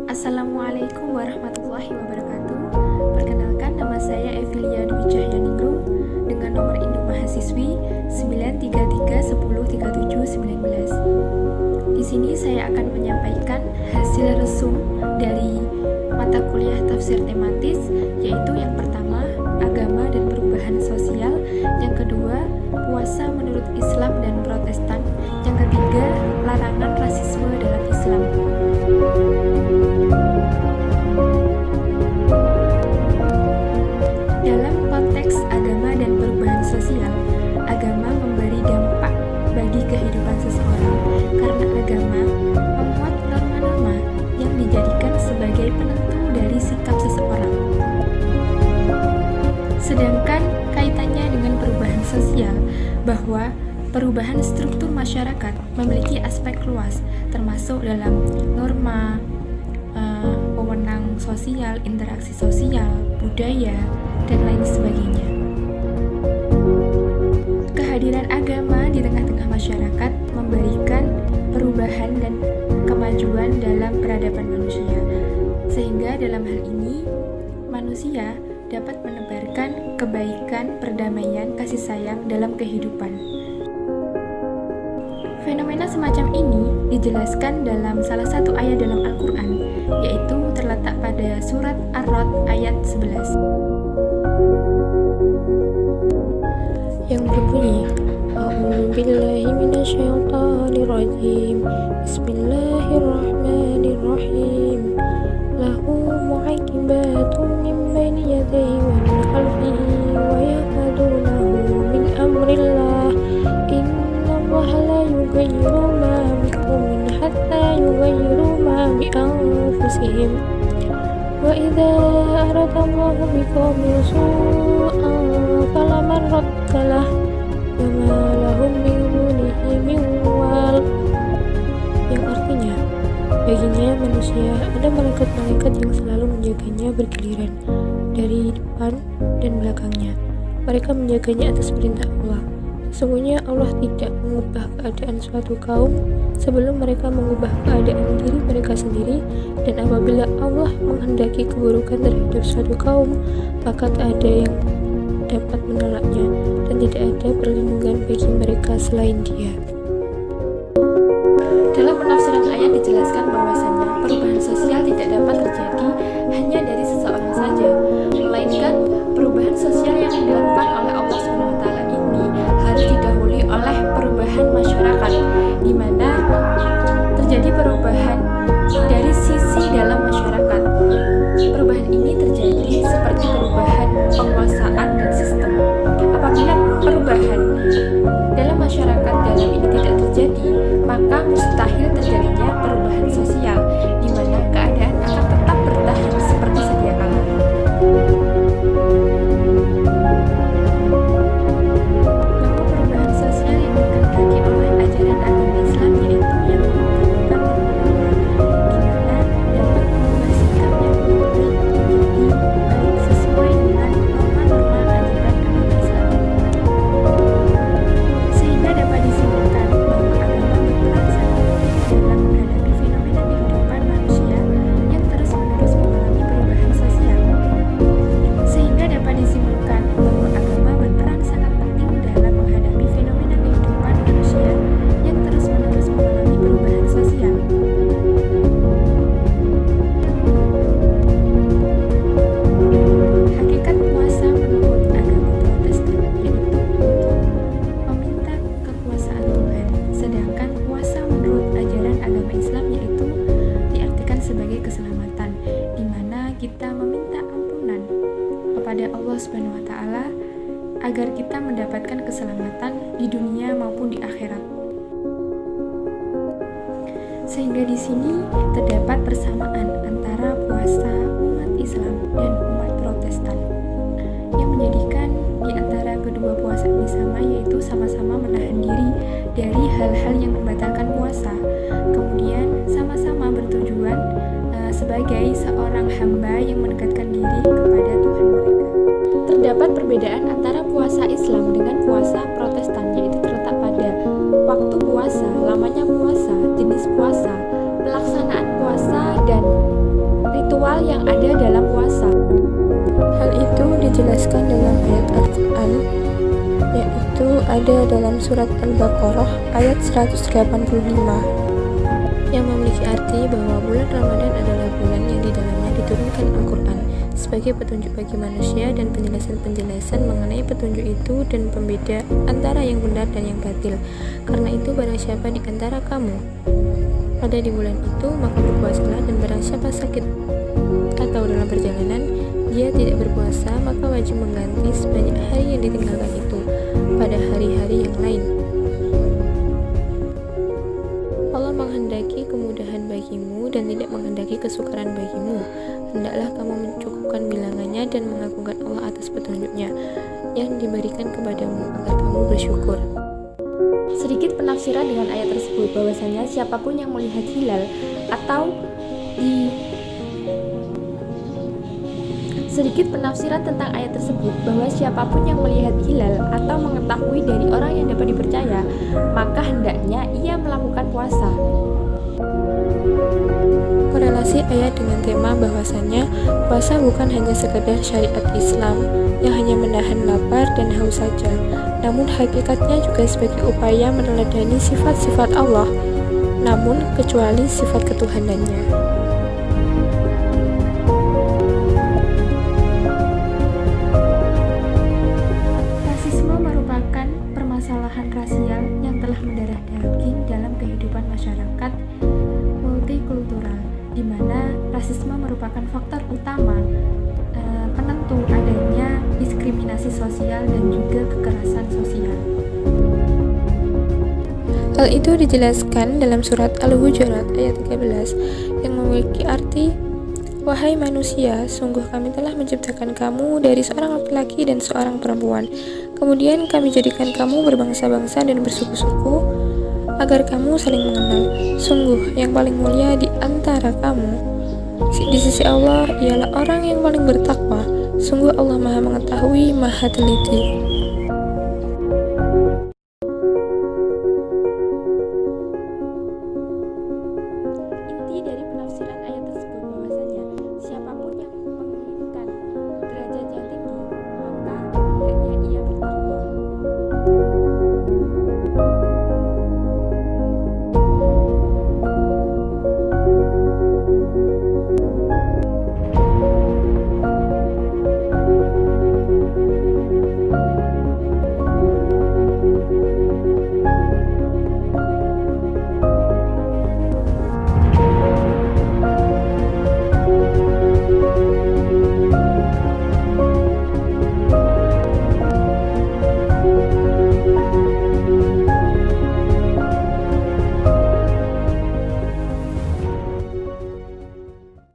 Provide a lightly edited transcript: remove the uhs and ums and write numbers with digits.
Assalamualaikum warahmatullahi wabarakatuh. Perkenalkan, nama saya Evilia Dwi Cahyaningrum dengan nomor induk mahasiswi 933103719. Di sini saya akan menyampaikan hasil resum dari mata kuliah tafsir tematis, yaitu yang pertama, agama dan perubahan sosial, yang kedua, puasa menurut Islam dan Protestan, yang ketiga, larangan rasisme dalam Islam. Dalam konteks agama dan perubahan sosial, agama memberi dampak bagi kehidupan seseorang karena agama memuat norma-norma yang dijadikan sebagai penentu dari sikap seseorang. Sedangkan kaitannya dengan perubahan sosial, bahwa perubahan struktur masyarakat memiliki aspek luas, termasuk dalam norma, wewenang sosial, interaksi sosial, budaya, dan lain sebagainya. Kehadiran agama di tengah-tengah masyarakat memberikan perubahan dan kemajuan dalam peradaban manusia, sehingga dalam hal ini manusia dapat menebarkan kebaikan, perdamaian, kasih sayang dalam kehidupan. Fenomena semacam ini dijelaskan dalam salah satu ayat dalam Al-Quran, yaitu terletak pada surat Ar-Ra'd ayat 11. Yang berbunyi, A'udzubillahi minasyaitonirrajim. Bismillahirrahmanirrahim. Lahu mu'aqibatun min baini yadayhi wa min khalfihi wa yahfazunahu min amrillah. Innallaha la yughayyiru ma biqaumin hatta yughayyiru ma bi anfusihim. Wa idza aradallahu biqaumin su'an fala maradda lahu wa ma lahum min dunihi min wal. Yang artinya, baginya manusia ada malaikat-malaikat yang selalu menjaganya bergiliran dari depan dan belakangnya. Mereka menjaganya atas perintah Allah. Sesungguhnya Allah tidak mengubah keadaan suatu kaum sebelum mereka mengubah keadaan diri mereka sendiri, dan apabila Allah menghendaki keburukan terhadap suatu kaum, maka tak ada yang dapat menolaknya, dan tidak ada perlindungan bagi mereka selain Dia. Dalam penafsiran ayat dijelaskan bahwasannya perubahan sosial tidak dapat terjadi hanya dari seseorang saja, melainkan perubahan sosial yang dilakukan oleh Allah SWT ini harus didahului oleh perubahan masyarakat, di mana terjadi perubahan dari sisi dalam masyarakat. Perubahan ini terjadi seperti perubahan penguasaan dan sistem. Apabila perubahan dalam masyarakat dalam ini tidak terjadi, maka mustahil terjadinya perubahan sosial, di mana keadaan akan tetap bertahan seperti sedia kala. Bahwa perubahan sosial yang dikehendaki oleh ajaran agama Islam yaitu yang mengutamakan norma-norma, di mana dapat mengubah sikap yang buruk menjadi baik sesuai dengan norma-norma ajaran agama Islam. Sehingga dapat disimpulkan bahwa agama berperan sangat penting dalam menghadapi fenomena kehidupan manusia yang terus-menerus mengalami perubahan sosial. Sehingga dapat disimpulkan bahwa agama berperan sangat penting dalam menghadapi fenomena kehidupan manusia yang terus-menerus mengalami perubahan sosial. Hakikat puasa menurut agama Protestan yaitu meminta kekuasaan Tuhan, sedangkan puasa menurut ajaran agama Islam yaitu diartikan sebagai keselamatan, di mana kita meminta ampunan kepada Allah Subhanahu wa taala agar kita mendapatkan keselamatan di dunia maupun di akhirat. Sehingga di sini terdapat persamaan antara puasa umat Islam dan umat Protestan, yang menjadikan di antara kedua puasa ini sama, yaitu sama-sama menahan diri dari hal-hal yang membatalkan puasa, kemudian sama-sama bertujuan sebagai seorang hamba yang mendekatkan diri kepada Tuhan mereka. Terdapat perbedaan antara puasa Islam dengan puasa Protestan, yaitu terletak pada waktu puasa, lamanya puasa, jenis puasa, pelaksanaan puasa, dan ritual yang ada dalam puasa. Hal itu dijelaskan dalam ayat Al-Quran, yaitu ada dalam surat Al-Baqarah ayat 185, yang memiliki arti bahwa bulan Ramadan adalah bulan yang di dalamnya diturunkan Al-Quran sebagai petunjuk bagi manusia dan penjelasan-penjelasan mengenai petunjuk itu dan pembeda antara yang benar dan yang batil. Karena itu barang siapa di antara kamu ada di bulan itu, maka berpuasalah, dan barang siapa sakit atau dalam perjalanan dia tidak berpuasa, maka wajib mengganti sebanyak hari yang ditinggalkan itu pada hari-hari yang lain. Allah menghendaki kemudahan bagimu dan tidak menghendaki kesukaran bagimu. Hendaklah kamu mencukupkan bilangannya dan mengagungkan Allah atas petunjuknya yang diberikan kepadamu agar kamu bersyukur. Sedikit penafsiran dengan ayat tersebut, bahwasanya siapapun yang melihat hilal atau Sedikit penafsiran tentang ayat tersebut, bahwa siapapun yang melihat hilal atau mengetahui dari orang yang dapat dipercaya, maka hendaknya ia melakukan puasa. Korelasi ayat dengan tema bahwasanya puasa bukan hanya sekedar syariat Islam yang hanya menahan lapar dan haus saja, namun hakikatnya juga sebagai upaya meneladani sifat-sifat Allah, namun kecuali sifat ketuhanannya. Permasalahan rasial yang telah mendarah daging dalam kehidupan masyarakat multikultural, di mana rasisme merupakan faktor utama penentu adanya diskriminasi sosial dan juga kekerasan sosial. Hal itu dijelaskan dalam surat Al-Hujurat ayat 13 yang memiliki arti, "Wahai manusia, sungguh kami telah menciptakan kamu dari seorang laki-laki dan seorang perempuan. Kemudian kami jadikan kamu berbangsa-bangsa dan bersuku-suku agar kamu saling mengenal. Sungguh yang paling mulia di antara kamu di sisi Allah ialah orang yang paling bertakwa. Sungguh Allah Maha Mengetahui, Maha Teliti."